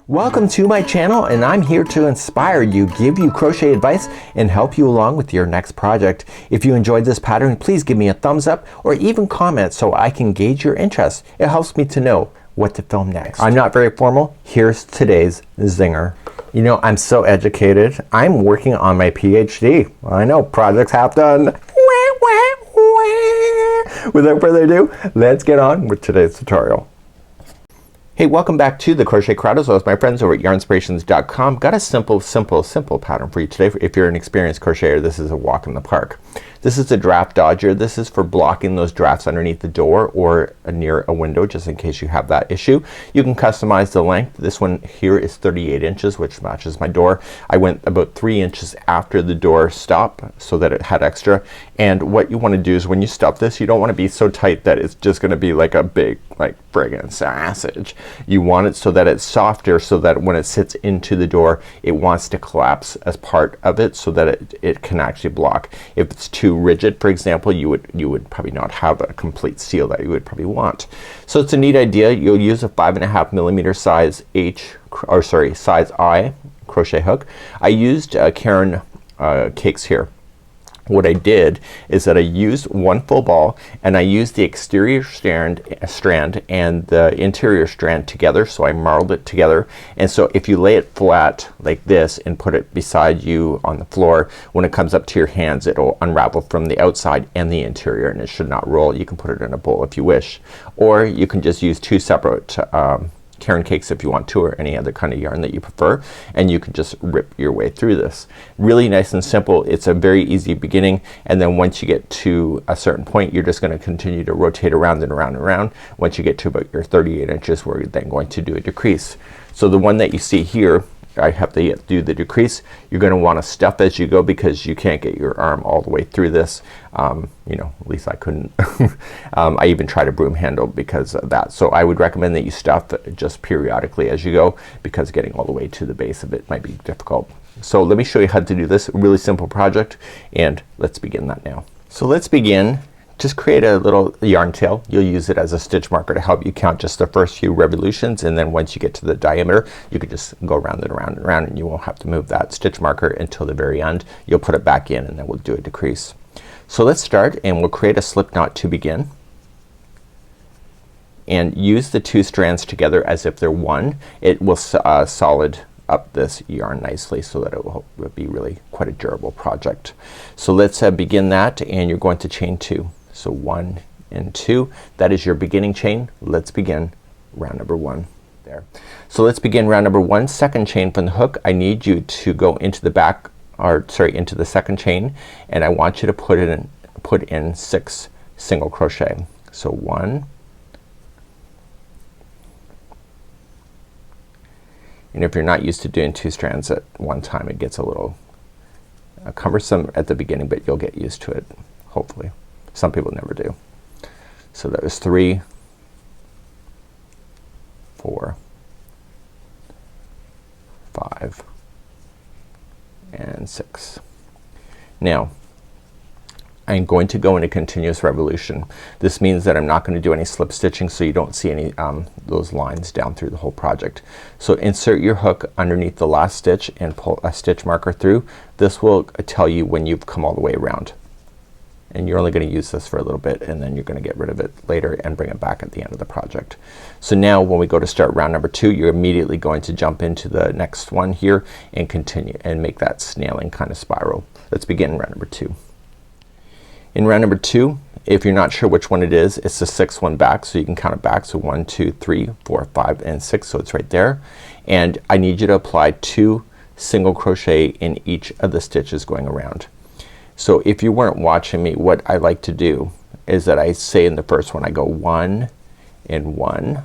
Welcome to my channel, and I'm here to inspire you, give you crochet advice, and help you along with your next project. If you enjoyed this pattern, please give me a thumbs up or even comment so I can gauge your interest. It helps me to know what to film next. I'm not very formal. Here's today's zinger. You know, I'm so educated. I'm working on my PhD. I know, project's half done. Without further ado, let's get on with today's tutorial. Hey, welcome back to the Crochet Crowd as well as my friends over at yarnspirations.com. Got a simple pattern for you today. If you're an experienced crocheter, this is a walk in the park. This is a draft dodger. This is for blocking those drafts underneath the door or near a window, just in case you have that issue. You can customize the length. This one here is 38 inches, which matches my door. I went about 3 inches after the door stop so that it had extra. And what you want to do is when you stuff this, you don't want to be so tight that it's just gonna be like a big friggin' sausage. You want it so that it's softer, so that when it sits into the door it wants to collapse as part of it so that it can actually block. If it's too rigid, for example, you would probably not have a complete seal that you would probably want. So it's a neat idea. You'll use a 5.5 millimeter size size I crochet hook. I used Caron Cakes here. What I did is that I used one full ball and I used the exterior strand and the interior strand together, so I marled it together. And so if you lay it flat like this and put it beside you on the floor, when it comes up to your hands it'll unravel from the outside and the interior and it should not roll. You can put it in a bowl if you wish, or you can just use two separate Caron Cakes if you want to, or any other kind of yarn that you prefer, and you can just rip your way through this. Really nice and simple. It's a very easy beginning, and then once you get to a certain point you're just gonna continue to rotate around and around and around. Once you get to about your 38 inches we're then going to do a decrease. So the one that you see here, I have to do the decrease. You're gonna want to stuff as you go because you can't get your arm all the way through this. You know, at least I couldn't. I even tried a broom handle because of that. So I would recommend that you stuff just periodically as you go, because getting all the way to the base of it might be difficult. So let me show you how to do this really simple project, and let's begin that now. So let's begin. Just create a little yarn tail. You'll use it as a stitch marker to help you count just the first few revolutions, and then once you get to the diameter you can just go around and around and around and you won't have to move that stitch marker until the very end. You'll put it back in and then we'll do a decrease. So let's start, and we'll create a slip knot to begin, and use the two strands together as if they're one. It will solid up this yarn nicely so that it will be really quite a durable project. So let's begin that, and you're going to chain 2. So 1 and 2, that is your beginning chain. Let's begin round number 1 there. So let's begin round number 1, second chain from the hook. I need you to go into the back, or sorry, into the second chain, and I want you to put in 6 single crochet. So 1, and if you're not used to doing 2 strands at one time it gets a little cumbersome at the beginning, but you'll get used to it hopefully. Some people never do. So that was 3, 4, 5 and 6. Now I'm going to go into continuous revolution. This means that I'm not going to do any slip stitching, so you don't see any those lines down through the whole project. So insert your hook underneath the last stitch and pull a stitch marker through. This will tell you when you've come all the way around, and you're only going to use this for a little bit and then you're going to get rid of it later and bring it back at the end of the project. So now when we go to start round number 2, you're immediately going to jump into the next one here and continue and make that snailing kind of spiral. Let's begin round number 2. In round number 2, if you're not sure which one it is, it's the 6th one back, so you can count it back. So 1, 2, 3, 4, 5 and 6, so it's right there. And I need you to apply 2 single crochet in each of the stitches going around. So if you weren't watching me, what I like to do is that I say in the first one I go 1 and 1,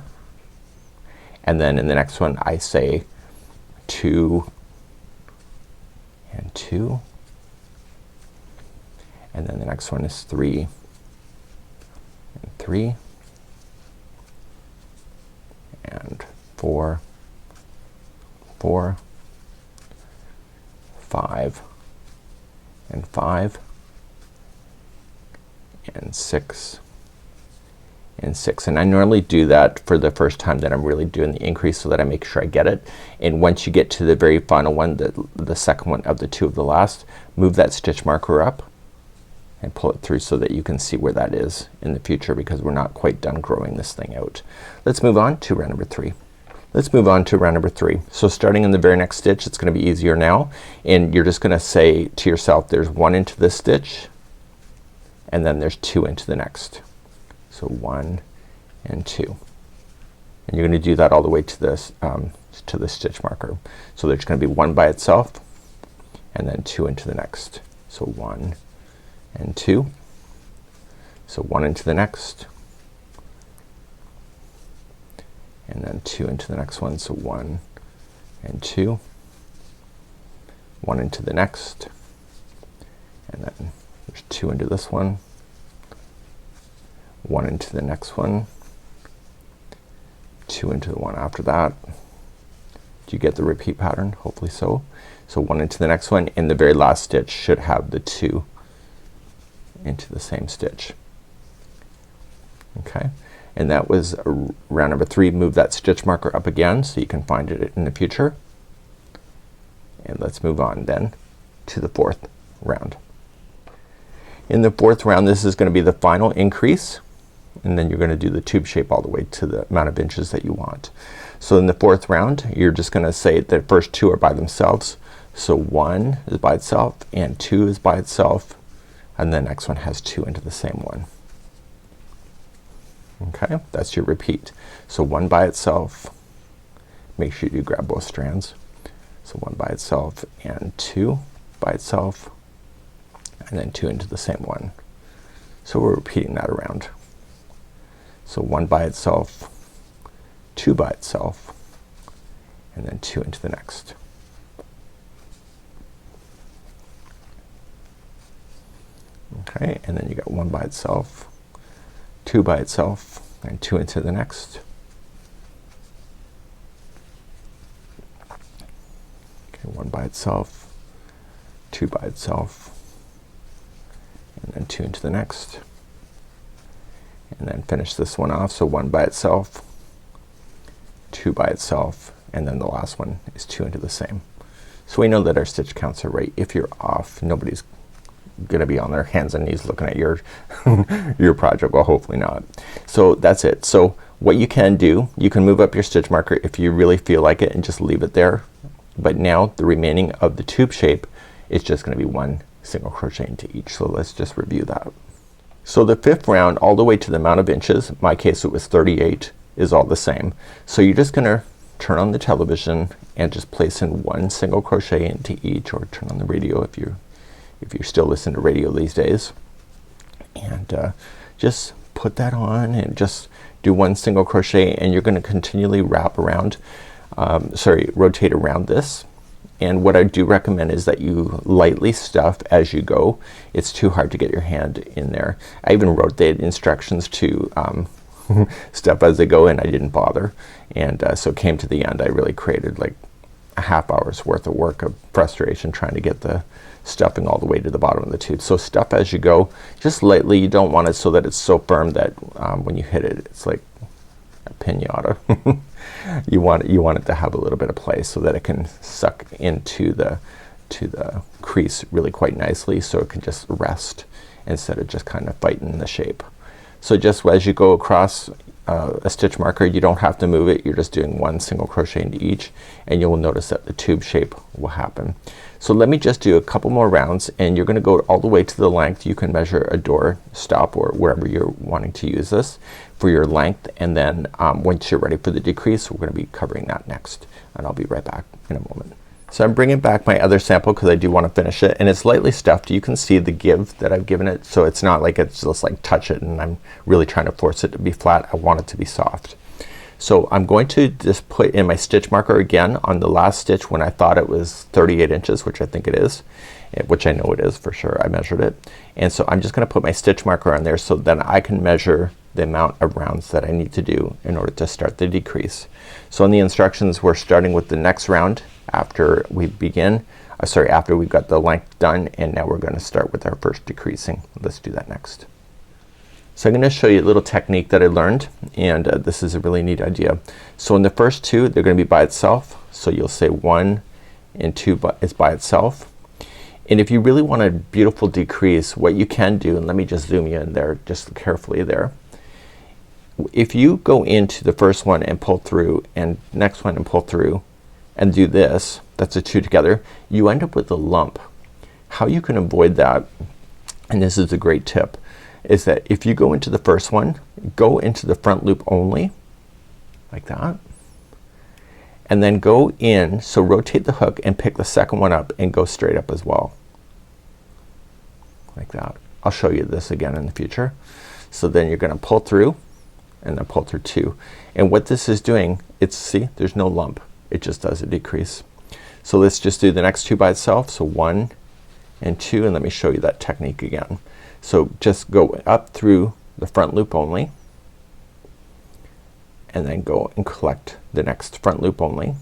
and then in the next one I say 2 and 2, and then the next one is 3 and 3 and 4, 4, 5 and 5 and 6 and 6. And I normally do that for the first time that I'm really doing the increase so that I make sure I get it. And once you get to the very final one, the second one of the 2 of the last, move that stitch marker up and pull it through so that you can see where that is in the future, because we're not quite done growing this thing out. Let's move on to round number 3. Let's move on to round number 3. So starting in the very next stitch, it's gonna be easier now, and you're just gonna say to yourself, there's 1 into this stitch and then there's 2 into the next. So 1 and 2, and you're gonna do that all the way to this to the stitch marker. So there's gonna be 1 by itself and then 2 into the next. So 1 and 2, so 1 into the next and then 2 into the next one. So 1 and 2, 1 into the next, and then there's 2 into this one, 1 into the next one, 2 into the one after that. Do you get the repeat pattern? Hopefully so. So 1 into the next one, and the very last stitch should have the 2 into the same stitch. Okay, and that was round number 3. Move that stitch marker up again so you can find it in the future. And let's move on then to the 4th round. In the 4th round, this is gonna be the final increase, and then you're gonna do the tube shape all the way to the amount of inches that you want. So in the 4th round, you're just gonna say the first 2 are by themselves. So 1 is by itself and 2 is by itself, and the next one has 2 into the same one. Okay, that's your repeat. So 1 by itself, make sure you grab both strands. So 1 by itself and 2 by itself, and then 2 into the same one. So we're repeating that around. So 1 by itself, 2 by itself, and then 2 into the next. Okay, and then you got 1 by itself, 2 by itself, and 2 into the next. Okay, 1 by itself, 2 by itself, and then 2 into the next, and then finish this one off. So 1 by itself, 2 by itself, and then the last one is 2 into the same. So we know that our stitch counts are right. If you're off, nobody's gonna be on their hands and knees looking at your your project. Well, hopefully not. So that's it. So what you can do, you can move up your stitch marker if you really feel like it and just leave it there. But now the remaining of the tube shape is just gonna be 1 single crochet into each. So let's just review that. So the 5th round, all the way to the amount of inches, in my case it was 38, is all the same. So you're just gonna turn on the television and just place in 1 single crochet into each, or turn on the radio if you're still listening to radio these days, and just put that on and just do 1 single crochet, and you're gonna continually wrap around rotate around this. And what I do recommend is that you lightly stuff as you go. It's too hard to get your hand in there. I even wrote the instructions to stuff as they go, and I didn't bother, and so it came to the end, I really created like a half hour's worth of work of frustration trying to get the stuffing all the way to the bottom of the tube. So stuff as you go, just lightly. You don't want it so that it's so firm that when you hit it, it's like a pinata. you want it to have a little bit of play so that it can suck into the crease really quite nicely, so it can just rest instead of just kind of fighting the shape. So just as you go across a stitch marker, you don't have to move it. You're just doing 1 single crochet into each, and you'll notice that the tube shape will happen. So let me just do a couple more rounds, and you're gonna go all the way to the length. You can measure a door stop or wherever you're wanting to use this for your length, and then once you're ready for the decrease, we're gonna be covering that next, and I'll be right back in a moment. So I'm bringing back my other sample because I do want to finish it, and it's lightly stuffed. You can see the give that I've given it, so it's not like it's just like touch it and I'm really trying to force it to be flat. I want it to be soft. So I'm going to just put in my stitch marker again on the last stitch when I thought it was 38 inches, which I think it is, which I know it is for sure. I measured it, and so I'm just gonna put my stitch marker on there so that I can measure the amount of rounds that I need to do in order to start the decrease. So in the instructions, we're starting with the next round after we begin, after we've got the length done, and now we're gonna start with our first decreasing. Let's do that next. So I'm gonna show you a little technique that I learned, and this is a really neat idea. So in the first two, they're gonna be by itself. So you'll say 1 and 2 is by itself. And if you really want a beautiful decrease, what you can do, and let me just zoom you in there just carefully there. If you go into the first one and pull through, and next one and pull through, and do this, that's a 2 together, you end up with a lump. How you can avoid that, and this is a great tip, is that if you go into the first one, go into the front loop only, like that, and then go in, so rotate the hook and pick the second one up and go straight up as well, like that. I'll show you this again in the future. So then you're gonna pull through and then pull through 2, and what this is doing, it's, see, there's no lump, it just does a decrease. So let's just do the next 2 by itself. So 1 and 2, and let me show you that technique again. So just go up through the front loop only, and then go and collect the next front loop only,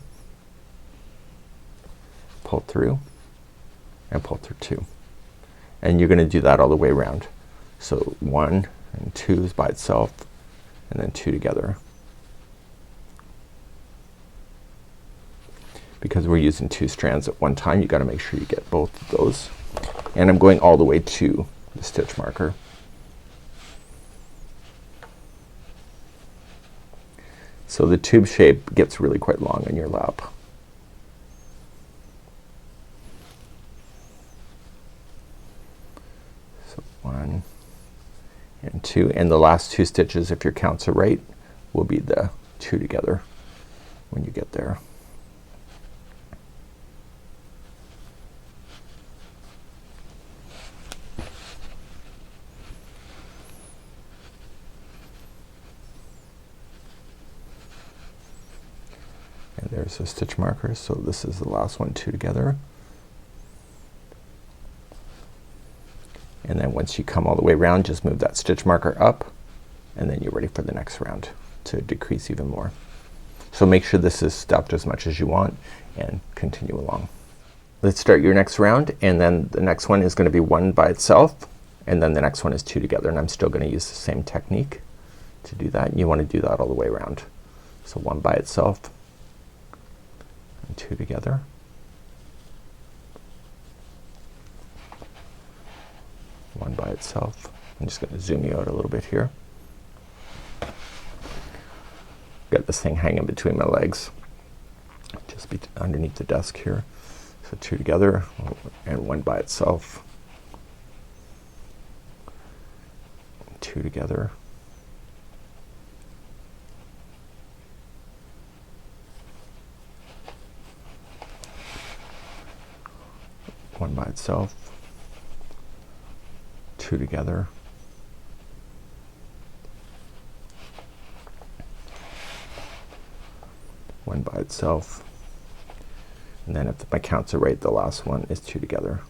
pull through and pull through 2, and you're gonna do that all the way around. So 1 and 2 is by itself, and then 2 together. Because we're using 2 strands at one time, you gotta make sure you get both of those. And I'm going all the way to the stitch marker. So the tube shape gets really quite long in your lap. So 1 and 2, and the last 2 stitches, if your counts are right, will be the 2 together when you get there. And there's a stitch marker, so this is the last one, 2 together. And then once you come all the way around, just move that stitch marker up, and then you're ready for the next round to decrease even more. So make sure this is stuffed as much as you want, and continue along. Let's start your next round, and then the next one is gonna be 1 by itself, and then the next one is 2 together, and I'm still gonna use the same technique to do that. And you wanna do that all the way around. So 1 by itself, and 2 together, one by itself. I'm just gonna zoom you out a little bit here. Got this thing hanging between my legs, just underneath the desk here. So 2 together and 1 by itself, 2 together, one by itself, 2 together, one by itself, and then if my counts are right, the last one is 2 together.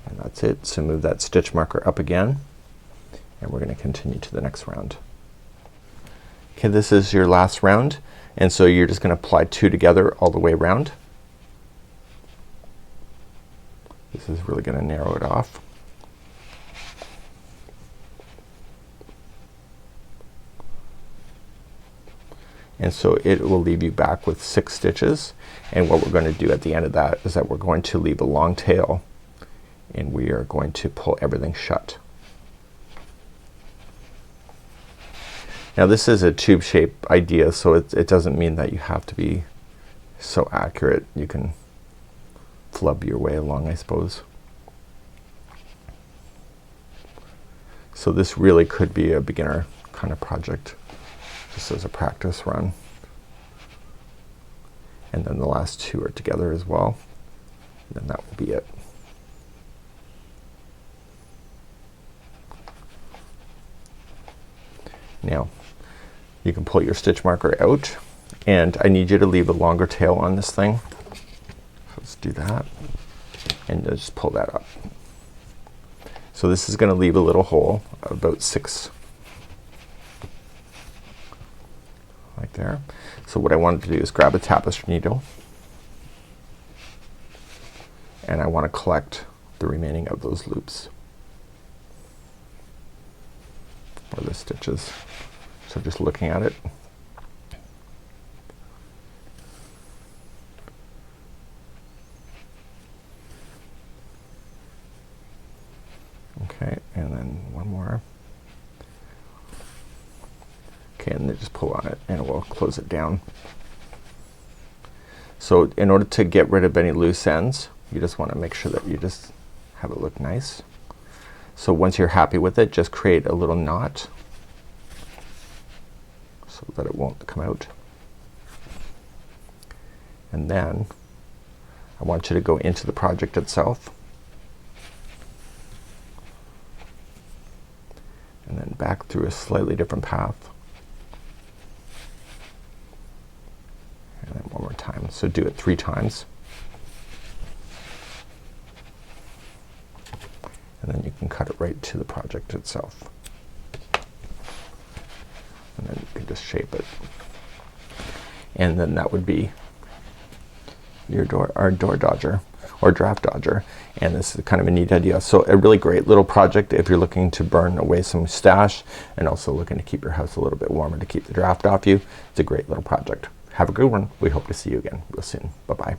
And that's it. So move that stitch marker up again, and we're gonna continue to the next round. Okay, this is your last round, and so you're just gonna apply 2 together all the way around. This is really gonna narrow it off. And so it will leave you back with 6 stitches, and what we're going to do at the end of that is that we're going to leave a long tail, and we are going to pull everything shut. Now this is a tube shape idea, so it doesn't mean that you have to be so accurate. You can flub your way along, I suppose. So this really could be a beginner kind of project, just as a practice run. And then the last 2 are together as well. And then that will be it. Now you can pull your stitch marker out, and I need you to leave a longer tail on this thing. So let's do that, and just pull that up. So this is gonna leave a little hole of about 6, like there. So what I wanted to do is grab a tapestry needle, and I want to collect the remaining of those loops or the stitches. So just looking at it, okay, and then one more. Okay, and then just pull on it and it will close it down. So in order to get rid of any loose ends, you just want to make sure that you just have it look nice. So once you're happy with it, just create a little knot so that it won't come out. And then I want you to go into the project itself and then back through a slightly different path. And then one more time. So do it 3 times. And then you can cut it right to the project itself. And then you can just shape it. And then that would be your door dodger or draft dodger. And this is kind of a neat idea. So a really great little project if you're looking to burn away some stash and also looking to keep your house a little bit warmer to keep the draft off you. It's a great little project. Have a good one. We hope to see you again real soon. Bye bye.